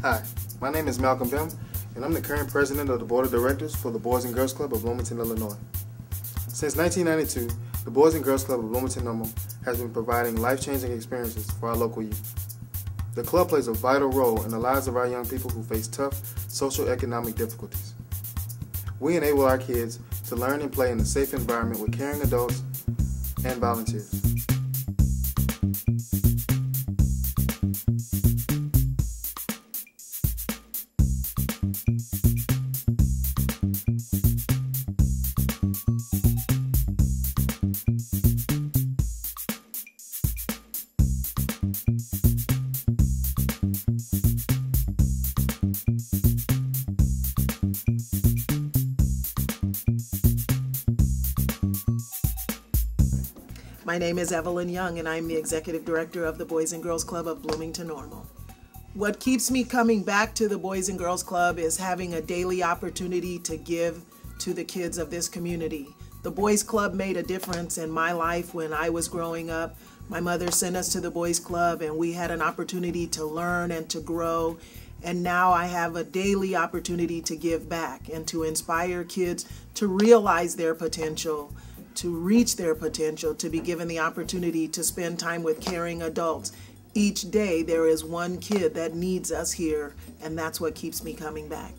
Hi, my name is Malcolm Bim, and I'm the current president of the Board of Directors for the Boys and Girls Club of Bloomington, Illinois. Since 1992, the Boys and Girls Club of Bloomington Normal has been providing life-changing experiences for our local youth. The club plays a vital role in the lives of our young people who face tough social-economic difficulties. We enable our kids to learn and play in a safe environment with caring adults and volunteers. My name is Evelyn Young, and I'm the Executive Director of the Boys and Girls Club of Bloomington Normal. What keeps me coming back to the Boys and Girls Club is having a daily opportunity to give to the kids of this community. The Boys Club made a difference in my life when I was growing up. My mother sent us to the Boys Club, and we had an opportunity to learn and to grow. And now I have a daily opportunity to give back and to inspire kids to realize their potential, to reach their potential, to be given the opportunity to spend time with caring adults. Each day there is one kid that needs us here, and that's what keeps me coming back.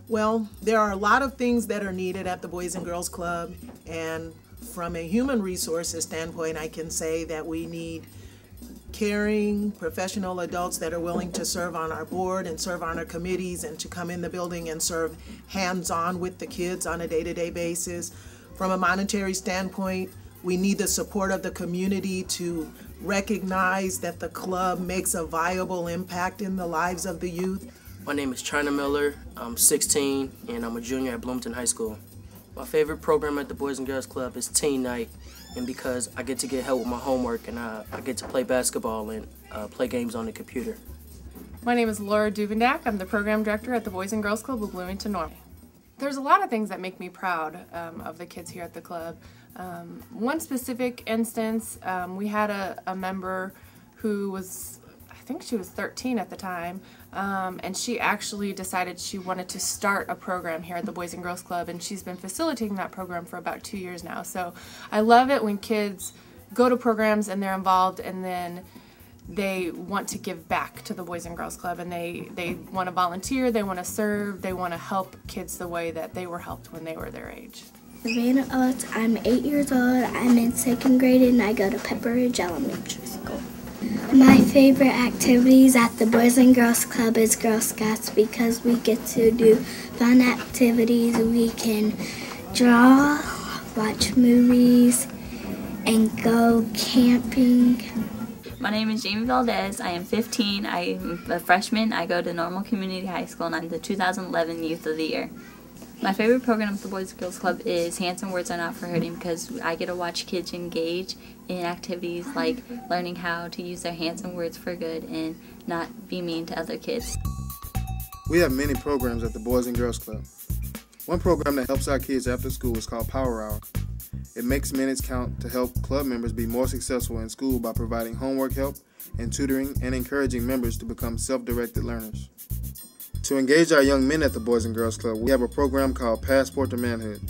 Well, there are a lot of things that are needed at the Boys and Girls Club, and from a human resources standpoint, I can say that we need caring, professional adults that are willing to serve on our board and serve on our committees and to come in the building and serve hands-on with the kids on a day-to-day basis. From a monetary standpoint, we need the support of the community to recognize that the club makes a viable impact in the lives of the youth. My name is China Miller. I'm 16 and I'm a junior at Bloomington High School. My favorite program at the Boys and Girls Club is Teen Night, and because I get to get help with my homework and I get to play basketball and play games on the computer. My name is Laura Duvendak. I'm the program director at the Boys and Girls Club of Bloomington Normal. There's a lot of things that make me proud of the kids here at the club. One specific instance, we had a member who was, I think she was 13 at the time, and she actually decided she wanted to start a program here at the Boys and Girls Club, and she's been facilitating that program for about 2 years now. So I love it when kids go to programs and they're involved and then they want to give back to the Boys and Girls Club, and they want to volunteer, they want to serve, they want to help kids the way that they were helped when they were their age. Savannah Oates, I'm 8 years old, I'm in 2nd grade, and I go to Pepperidge Elementary School. My favorite activities at the Boys and Girls Club is Girl Scouts because we get to do fun activities. We can draw, watch movies, and go camping. My name is Jamie Valdez. I am 15. I'm a freshman. I go to Normal Community High School, and I'm the 2011 Youth of the Year. My favorite program at the Boys and Girls Club is Handsome Words Are Not for Hurting because I get to watch kids engage in activities like learning how to use their handsome words for good and not be mean to other kids. We have many programs at the Boys and Girls Club. One program that helps our kids after school is called Power Hour. It makes minutes count to help club members be more successful in school by providing homework help and tutoring and encouraging members to become self-directed learners. To engage our young men at the Boys and Girls Club, we have a program called Passport to Manhood.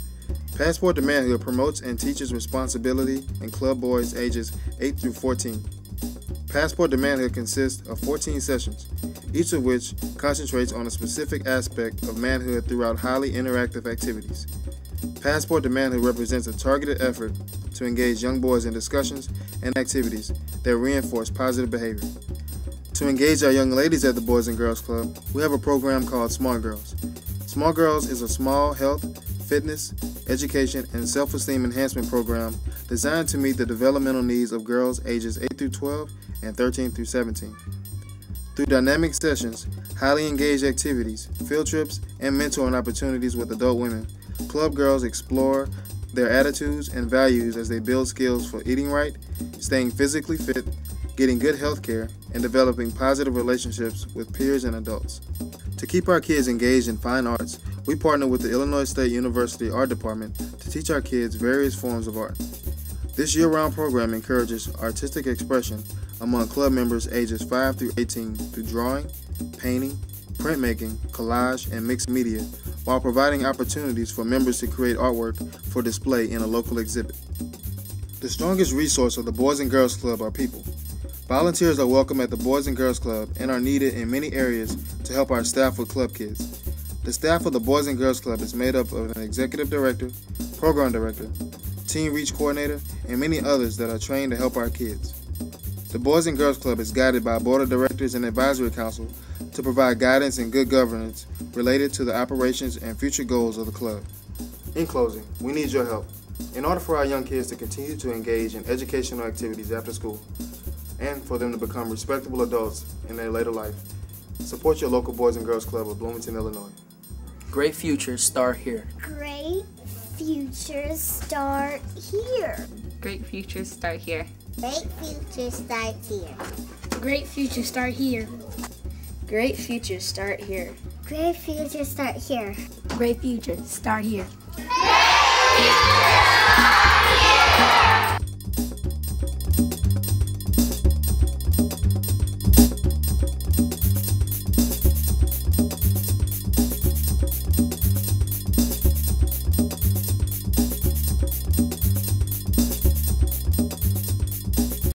Passport to Manhood promotes and teaches responsibility in club boys ages 8 through 14. Passport to Manhood consists of 14 sessions, each of which concentrates on a specific aspect of manhood throughout highly interactive activities. Passport to Manhood represents a targeted effort to engage young boys in discussions and activities that reinforce positive behavior. To engage our young ladies at the Boys and Girls Club, we have a program called Smart Girls. Smart Girls is a small health, fitness, education, and self-esteem enhancement program designed to meet the developmental needs of girls ages 8 through 12 and 13 through 17. Through dynamic sessions, highly engaged activities, field trips, and mentoring opportunities with adult women, club girls explore their attitudes and values as they build skills for eating right, staying physically fit, getting good health care, and developing positive relationships with peers and adults. To keep our kids engaged in fine arts, we partner with the Illinois State University Art Department to teach our kids various forms of art. This year-round program encourages artistic expression among club members ages 5 through 18 through drawing, painting, printmaking, collage, and mixed media, while providing opportunities for members to create artwork for display in a local exhibit. The strongest resource of the Boys and Girls Club are people. Volunteers are welcome at the Boys and Girls Club and are needed in many areas to help our staff with club kids. The staff of the Boys and Girls Club is made up of an executive director, program director, teen reach coordinator, and many others that are trained to help our kids. The Boys and Girls Club is guided by a board of directors and advisory council to provide guidance and good governance related to the operations and future goals of the club. In closing, we need your help. In order for our young kids to continue to engage in educational activities after school, and for them to become respectable adults in their later life, support your local Boys and Girls Club of Bloomington, Illinois. Great futures start here. Great futures start here. Great futures start here. Great futures start here. Great futures start here. Great futures start here. Great futures start here. Great futures start here. Great futures!